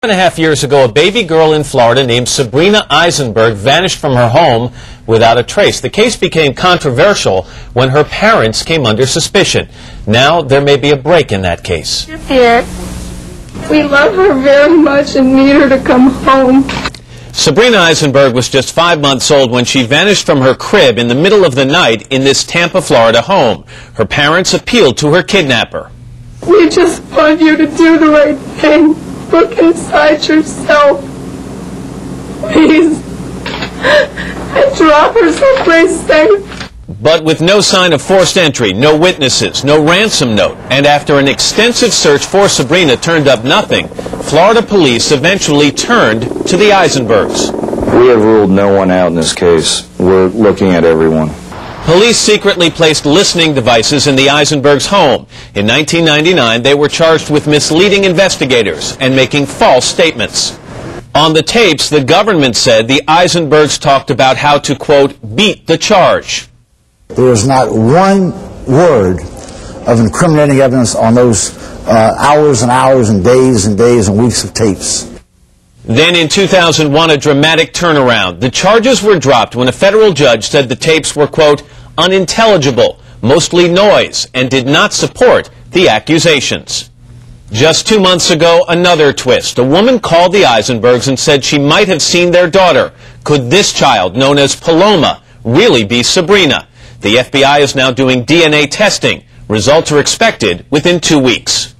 2.5 years ago, a baby girl in Florida named Sabrina Aisenberg vanished from her home without a trace. The case became controversial when her parents came under suspicion. Now there may be a break in that case. Yeah. We love her very much and need her to come home. Sabrina Aisenberg was just 5 months old when she vanished from her crib in the middle of the night in this Tampa, Florida home. Her parents appealed to her kidnapper. We just want you to do the right thing. Look inside yourself, please, and drop her someplace safe. But with no sign of forced entry, no witnesses, no ransom note, and after an extensive search for Sabrina turned up nothing, Florida police eventually turned to the Aisenbergs. We have ruled no one out in this case. We're looking at everyone. Police secretly placed listening devices in the Aisenbergs' home. In 1999, they were charged with misleading investigators and making false statements. On the tapes, the government said the Aisenbergs talked about how to, quote, beat the charge. There is not one word of incriminating evidence on those hours and hours and days and weeks of tapes. Then in 2001, a dramatic turnaround. The charges were dropped when a federal judge said the tapes were, quote, unintelligible, mostly noise, and did not support the accusations. Just 2 months ago, another twist. A woman called the Aisenbergs and said she might have seen their daughter. Could this child, known as Paloma, really be Sabrina? The FBI is now doing DNA testing. Results are expected within 2 weeks.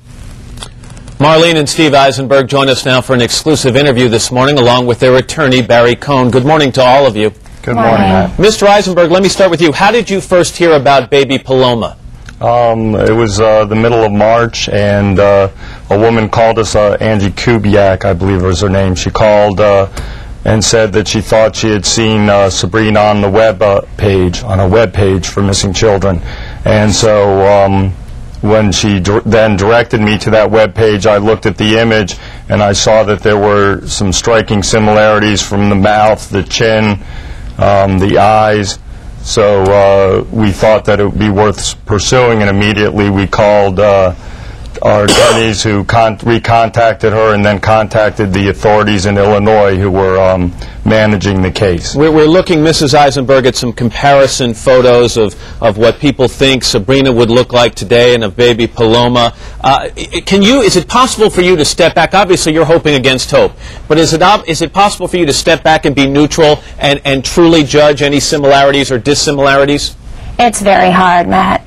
Marlene and Steve Aisenberg join us now for an exclusive interview this morning, along with their attorney, Barry Cohen. Good morning to all of you. Good morning, Matt. Mr. Aisenberg, let me start with you. How did you first hear about baby Paloma? It was the middle of March, and a woman called us, Angie Kubiak, I believe was her name. She called and said that she thought she had seen Sabrina on the web page, on a web page for missing children. And so when she then directed me to that web page, I looked at the image and I saw that there were some striking similarities from the mouth, the chin, the eyes. So we thought that it would be worth pursuing, and immediately we called our attorneys who recontacted her and then contacted the authorities in Illinois who were managing the case. We're looking, Mrs. Aisenberg, at some comparison photos of what people think Sabrina would look like today and of baby Paloma. Is it possible for you to step back? Obviously, you're hoping against hope. But is it possible for you to step back and be neutral and truly judge any similarities or dissimilarities? It's very hard, Matt.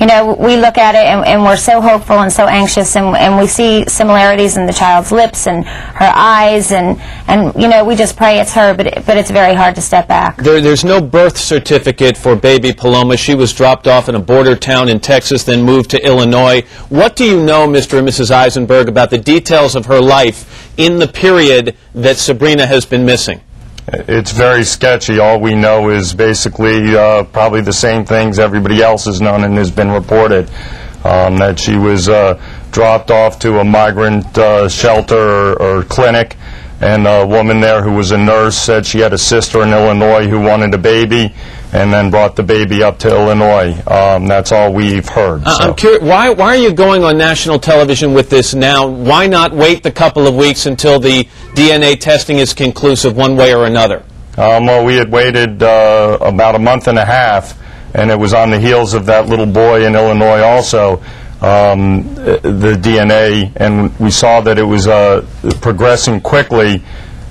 You know, we look at it and we're so hopeful and so anxious, and we see similarities in the child's lips and her eyes, and you know, we just pray it's her, but it's very hard to step back. There's no birth certificate for baby Paloma. She was dropped off in a border town in Texas, then moved to Illinois. What do you know, Mr. and Mrs. Aisenberg, about the details of her life in the period that Sabrina has been missing? It's very sketchy. All we know is basically probably the same things everybody else has known and has been reported, that she was dropped off to a migrant shelter or clinic, and a woman there who was a nurse said she had a sister in Illinois who wanted a baby and then brought the baby up to Illinois. That's all we've heard. I'm curious, why are you going on national television with this now? Why not wait the couple of weeks until the DNA testing is conclusive one way or another? Well, we had waited about a month and a half, and it was on the heels of that little boy in Illinois also, the DNA, and we saw that it was progressing quickly.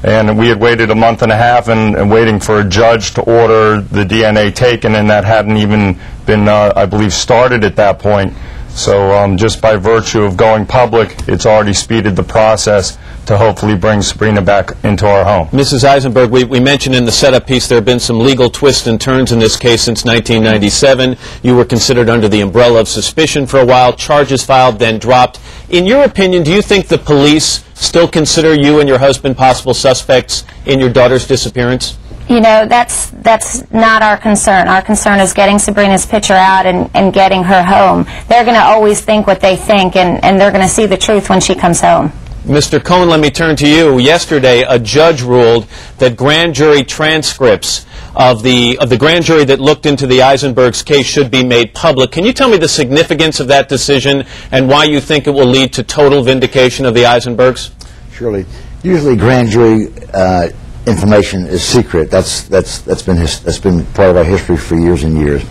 And we had waited a month and a half and waiting for a judge to order the DNA taken, and that hadn't even been, I believe, started at that point. So just by virtue of going public, it's already speeded the process to hopefully bring Sabrina back into our home. Mrs. Aisenberg, we mentioned in the setup piece there have been some legal twists and turns in this case since 1997. You were considered under the umbrella of suspicion for a while, charges filed, then dropped. In your opinion, do you think the police still consider you and your husband possible suspects in your daughter's disappearance? You know, that's not our concern. Our concern is getting Sabrina's picture out and getting her home. They're going to always think what they think, and they're going to see the truth when she comes home. Mr. Cohen, let me turn to you. Yesterday, a judge ruled that grand jury transcripts of the grand jury that looked into the Aisenbergs case should be made public. Can you tell me the significance of that decision and why you think it will lead to total vindication of the Aisenbergs? Surely, usually grand jury information is secret. That's been part of our history for years and years.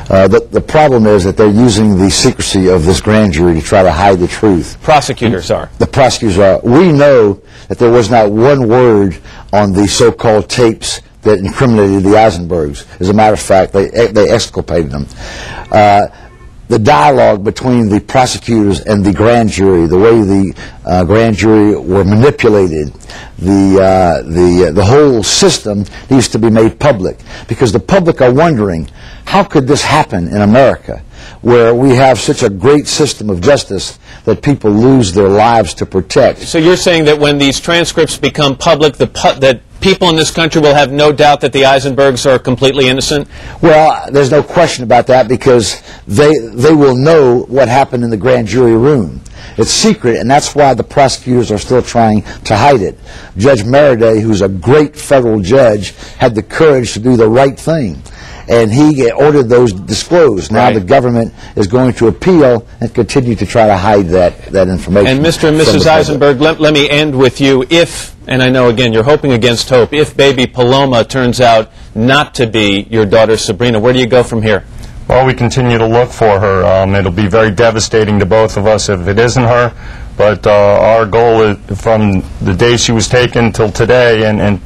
The problem is that they're using the secrecy of this grand jury to try to hide the truth. Prosecutors are. The prosecutors are. We know that there was not one word on the so-called tapes that incriminated the Aisenbergs. As a matter of fact, they exculpated them. The dialogue between the prosecutors and the grand jury, the way the grand jury were manipulated, the whole system needs to be made public, because the public are wondering, how could this happen in America, where we have such a great system of justice that people lose their lives to protect? So you're saying that when these transcripts become public, that people in this country will have no doubt that the Aisenbergs are completely innocent? Well, there's no question about that, because they will know what happened in the grand jury room. It's secret, and that's why the prosecutors are still trying to hide it. Judge Maraday, who's a great federal judge, had the courage to do the right thing, and he ordered those disclosed. Now the government is going to appeal and continue to try to hide that information. And Mr. and Mrs. Aisenberg, let me end with you. If, and I know again you're hoping against hope, if baby Paloma turns out not to be your daughter Sabrina, where do you go from here? Well, we continue to look for her. It'll be very devastating to both of us if it isn't her, but our goal is, from the day she was taken till today and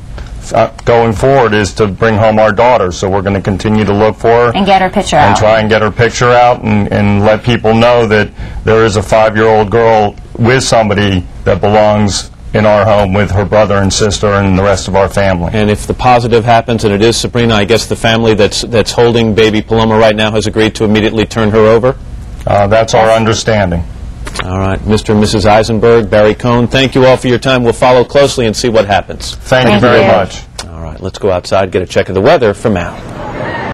going forward, is to bring home our daughter. So we're going to continue to look for her and get her picture out, and try and get her picture out, and let people know that there is a 5-year-old girl with somebody that belongs in our home with her brother and sister and the rest of our family. And if the positive happens and it is Sabrina, I guess the family that's holding baby Paloma right now has agreed to immediately turn her over? That's our understanding. All right. Mr. and Mrs. Aisenberg, Barry Cohen, thank you all for your time. We'll follow closely and see what happens. Thank you very much. All right. Let's go outside, get a check of the weather from Al.